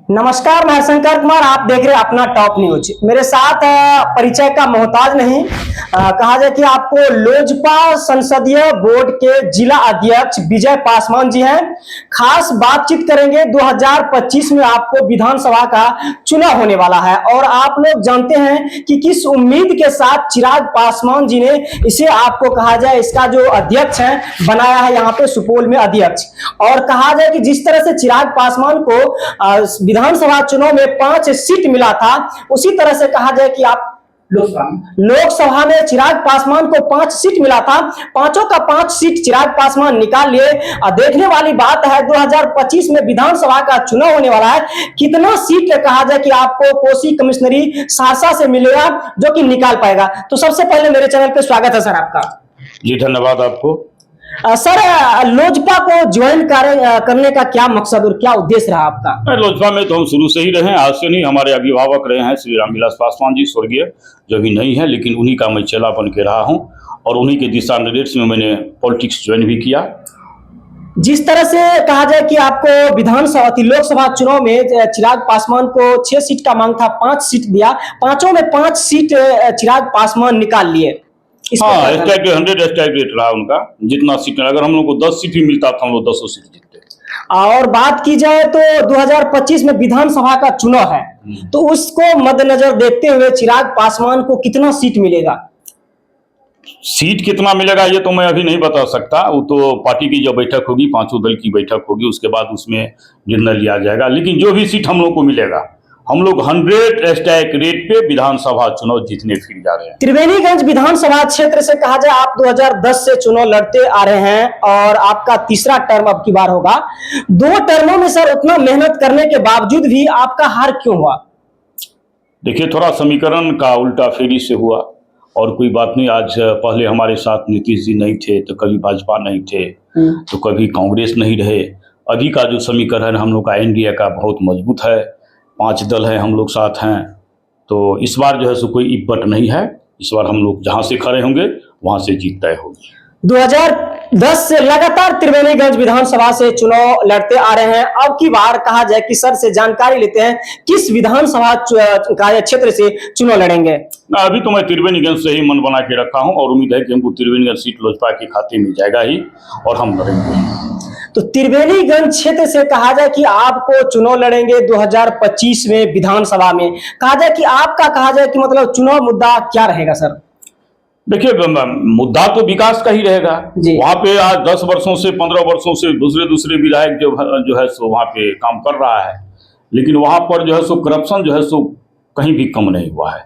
नमस्कार, मैं शंकर कुमार। आप देख रहे हैं अपना टॉप न्यूज। मेरे साथ परिचय का मोहताज नहीं, कहा जाए कि आपको लोजपा संसदीय बोर्ड के जिला अध्यक्ष विजय पासवान जी हैं। खास बातचीत करेंगे। 2025 में आपको विधानसभा का चुनाव होने वाला है और आप लोग जानते हैं कि किस उम्मीद के साथ चिराग पासवान जी ने इसे आपको कहा जाए इसका जो अध्यक्ष है बनाया है यहाँ पे सुपौल में अध्यक्ष। और कहा जाए कि जिस तरह से चिराग पासवान को विधानसभा चुनाव में 5 सीट मिला था, उसी तरह से कहा जाए कि आप लोकसभा में चिराग पासवान को 5 सीट मिला था। पांचों का 5 सीट चिराग पासवान निकाल लिए। देखने वाली बात है 2025 में विधानसभा का चुनाव होने वाला है, कितना सीट कहा जाए कि आपको कोसी कमिश्नरी सहरसा से मिलेगा जो कि निकाल पाएगा। तो सबसे पहले मेरे चैनल पे स्वागत है सर आपका। जी धन्यवाद आपको। सर, लोजपा को ज्वाइन करने का क्या मकसद और क्या उद्देश्य रहा आपका? लोजपा में तो हम शुरू से ही रहे हैं, आज से नहीं। हमारे अभिभावक रहे हैं श्री रामविलास पासवान जी, स्वर्गीय, जो भी नहीं है, लेकिन उन्हीं का मैं चेला बन के रहा हूं और उन्हीं के दिशा निर्देश में मैंने पॉलिटिक्स ज्वाइन भी किया। जिस तरह से कहा जाए कि आपको विधानसभा लोकसभा चुनाव में चिराग पासवान को 6 सीट का मांग था, 5 सीट दिया, पांचों में 5 सीट चिराग पासवान निकाल लिए। हाँ, 100 स्ट्राइक रेट रहा उनका। जितना सीट, अगर हम लोग को 10 सीट भी मिलता था हम लोग 10 सीट जीतते। और बात की जाए तो 2025 में विधानसभा का चुनाव है, तो उसको मद्देनजर देखते हुए चिराग पासवान को कितना सीट मिलेगा? सीट कितना मिलेगा ये तो मैं अभी नहीं बता सकता। वो तो पार्टी की जो बैठक होगी, पांचों दल की बैठक होगी, उसके बाद उसमें निर्णय लिया जाएगा। लेकिन जो भी सीट हम लोग को मिलेगा, हम लोग 100 स्ट्राइक रेट पे विधानसभा चुनाव जीतने फिर जा रहे हैं। त्रिवेणीगंज विधानसभा क्षेत्र से कहा जाए आप 2010 से चुनाव लड़ते आ रहे हैं और आपका तीसरा टर्म अब की बार होगा। 2 टर्मों में सर उतना मेहनत करने के बावजूद भी आपका हार क्यों हुआ? देखिए, थोड़ा समीकरण का उल्टा फेरी से हुआ और कोई बात नहीं। आज पहले हमारे साथ नीतीश जी नहीं थे तो कभी भाजपा नहीं थे तो कभी कांग्रेस नहीं रहे। अभी का जो समीकरण हम लोग का एनडीए का बहुत मजबूत है, 5 दल है, हम लोग साथ हैं। तो इस बार जो है सो कोई इब्बट नहीं है। इस बार हम लोग जहां से खड़े होंगे वहां से जीत तय होगी। 2010 से लगातार त्रिवेणीगंज विधानसभा से चुनाव लड़ते आ रहे हैं। अब की बार कहा जाए कि सर से जानकारी लेते हैं किस विधानसभा क्षेत्र से चुनाव लड़ेंगे। अभी तो मैं त्रिवेणीगंज से ही मन बना के रखा हूं और उम्मीद है कि हमको त्रिवेणीगंज सीट लोजपा के खाते में जाएगा ही और हम लड़ेंगे। तो त्रिवेणीगंज क्षेत्र से कहा जाए कि आपको चुनाव लड़ेंगे 2025 में विधानसभा में। कहा जाए कि आपका कहा जाए कि मतलब चुनाव मुद्दा क्या रहेगा सर? देखिए, मुद्दा तो विकास का ही रहेगा। वहाँ पे आज 10 वर्षों से 15 वर्षों से दूसरे विधायक जो है सो वहाँ पे काम कर रहा है, लेकिन वहाँ पर जो है सो करप्शन जो है सो कहीं भी कम नहीं हुआ है।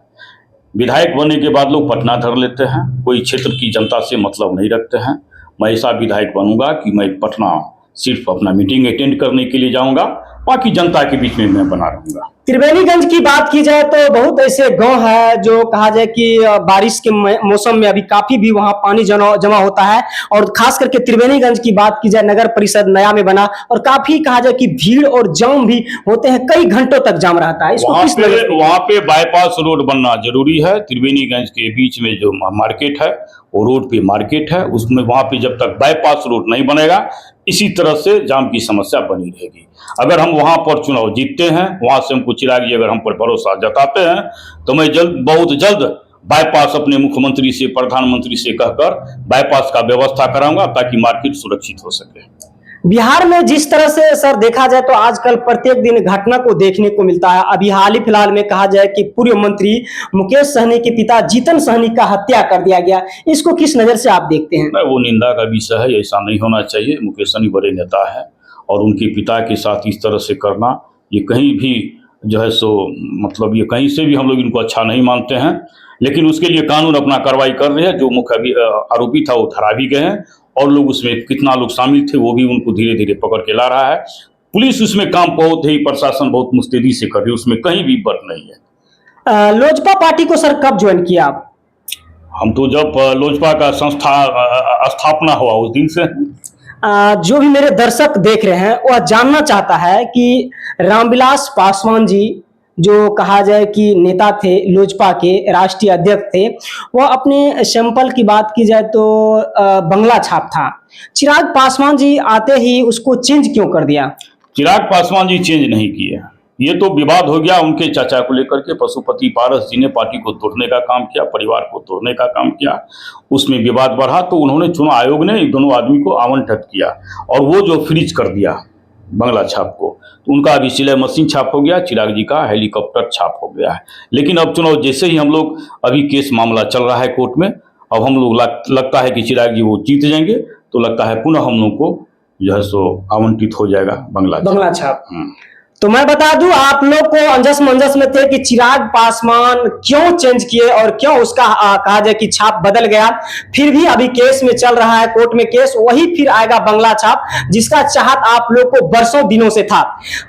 विधायक बनने के बाद लोग पटना धर लेते हैं, कोई क्षेत्र की जनता से मतलब नहीं रखते हैं। मैं ऐसा विधायक बनूंगा कि मैं पटना सिर्फ अपना मीटिंग अटेंड करने के लिए जाऊंगा, बाकी जनता के बीच में मैं बना रहूंगा। त्रिवेणीगंज की बात की जाए तो बहुत ऐसे गांव है जो कहा जाए कि बारिश के मौसम में अभी काफी भी वहां पानी जमा होता है। और खास करके त्रिवेणीगंज की बात की जाए, नगर परिषद नया में बना और काफी कहा जाए कि भीड़ और जाम भी होते हैं, कई घंटों तक जाम रहता है। वहाँ पे बाईपास रोड बनना जरूरी है। त्रिवेणीगंज के बीच में जो मार्केट है, वो रोड पे मार्केट है, उसमें वहाँ पे जब तक बाईपास रोड नहीं बनेगा, इसी तरह से जाम की समस्या बनी रहेगी। अगर हम वहां पर चुनाव जीतते हैं, वहां से हमको चिराग जी अगर हम पर भरोसा जताते हैं, तो मैं बहुत जल्द बाईपास अपने मुख्यमंत्री से, प्रधानमंत्री से कहकर बाईपास का व्यवस्था कराऊंगा ताकि मार्केट सुरक्षित हो सके। बिहार में जिस तरह से सर देखा जाए तो आजकल प्रत्येक दिन घटना को देखने को मिलता है। अभी हाल ही फिलहाल में कहा जाए कि पूर्व मंत्री मुकेश सहनी के पिता जीतन सहनी का हत्या कर दिया गया। इसको किस नजर से आप देखते हैं? वो निंदा का विषय है, ऐसा नहीं होना चाहिए। मुकेश सहनी बड़े नेता है और उनके पिता के साथ इस तरह से करना, ये कहीं भी जो है सो मतलब ये कहीं से भी हम लोग इनको अच्छा नहीं मानते हैं। लेकिन उसके लिए कानून अपना कार्रवाई कर रहे हैं। जो मुख्य आरोपी था वो धरा भी गए हैं और लोग उसमें कितना लोग शामिल थे वो भी उनको धीरे धीरे पकड़ के ला रहा है। पुलिस उसमें काम बहुत ही, प्रशासन बहुत मुस्तैदी से कर रही है, उसमें कहीं भी बर्फ नहीं है। लोजपा पार्टी को सर कब ज्वाइन किया आप? हम तो जब लोजपा का स्थापना हुआ उस दिन से। जो भी मेरे दर्शक देख रहे हैं वह जानना चाहता है कि रामविलास पासवान जी जो कहा जाए कि नेता थे, लोजपा के राष्ट्रीय अध्यक्ष थे, वह अपने सैंपल की बात की जाए तो बंगला छाप था। चिराग पासवान जी आते ही उसको चेंज क्यों कर दिया? चिराग पासवान जी चेंज नहीं किए। ये तो विवाद हो गया उनके चाचा को लेकर के। पशुपति पारस जी ने पार्टी को तोड़ने का काम किया, परिवार को तोड़ने का काम किया, उसमें विवाद बढ़ा तो उन्होंने चुनाव आयोग ने इन दोनों आदमी को आवंटित किया और वो जो फ्रीज कर दिया बंगला छाप को, तो उनका अभी सिलाई मशीन छाप हो गया, चिराग जी का हेलीकॉप्टर छाप हो गया है। लेकिन अब चुनाव जैसे ही हम लोग, अभी केस मामला चल रहा है कोर्ट में, अब हम लोग लगता है कि चिराग जी वो जीत जाएंगे, तो लगता है पुनः हम लोग को जो है सो आवंटित हो जाएगा बंगला छाप। तो मैं बता दूं आप लोग को अंजस मंजस में थे कि चिराग पासवान क्यों चेंज किए और क्यों उसका कहा जाए कि छाप बदल गया। फिर भी अभी केस में चल रहा है, कोर्ट में केस, वही फिर आएगा बंगला छाप, जिसका चाहत आप लोग को बरसों दिनों से था।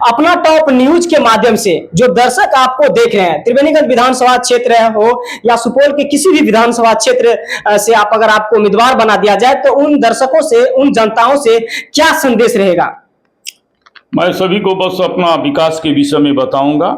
अपना टॉप न्यूज के माध्यम से जो दर्शक आपको देख रहे हैं, त्रिवेणीगंज विधानसभा क्षेत्र हो या सुपौल के किसी भी विधानसभा क्षेत्र से आप अगर आपको उम्मीदवार बना दिया जाए, तो उन दर्शकों से, उन जनताओं से क्या संदेश रहेगा? मैं सभी को बस अपना विकास के विषय में बताऊंगा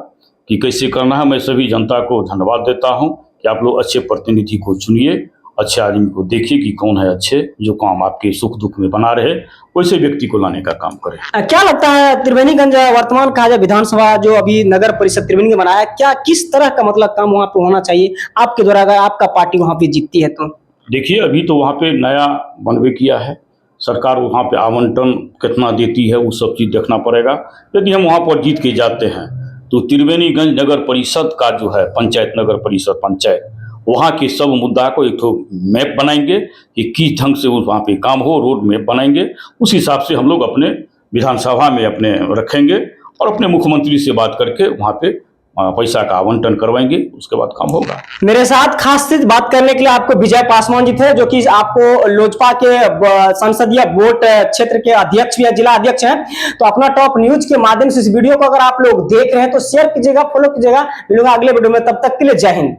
कि कैसे करना है। मैं सभी जनता को धन्यवाद देता हूं कि आप लोग अच्छे प्रतिनिधि को चुनिए, अच्छे आदमी को देखिए कि कौन है अच्छे, जो काम आपके सुख दुख में बना रहे, वैसे व्यक्ति को लाने का काम करें। क्या लगता है त्रिवेणीगंज वर्तमान कहा जाए विधानसभा जो अभी नगर परिषद त्रिवेणी बनाया, क्या किस तरह का मतलब काम वहां पे होना चाहिए आपके द्वारा, अगर आपका पार्टी वहां पे जीतती है तो? देखिए, अभी तो वहाँ पे नया बनवे किया है सरकार, वहाँ पे आवंटन कितना देती है वो सब चीज़ देखना पड़ेगा। यदि हम वहाँ पर जीत के जाते हैं तो त्रिवेणीगंज नगर परिषद का जो है पंचायत, नगर परिषद पंचायत, वहाँ के सब मुद्दा को एक तो मैप बनाएंगे कि किस ढंग से वहाँ पे काम हो, रोड मैप बनाएंगे, उस हिसाब से हम लोग अपने विधानसभा में अपने रखेंगे और अपने मुख्यमंत्री से बात करके वहाँ पे पैसा का आवंटन करवाएंगे, उसके बाद काम होगा। मेरे साथ खास बात करने के लिए आपको विजय पासवान जी थे, जो कि आपको लोजपा के संसदीय बोर्ड क्षेत्र के अध्यक्ष या जिला अध्यक्ष हैं। तो अपना टॉप न्यूज के माध्यम से इस वीडियो को अगर आप लोग देख रहे हैं तो शेयर कीजिएगा, फॉलो कीजिएगा। मिलूंगा अगले वीडियो में, तब तक के लिए जय हिंद।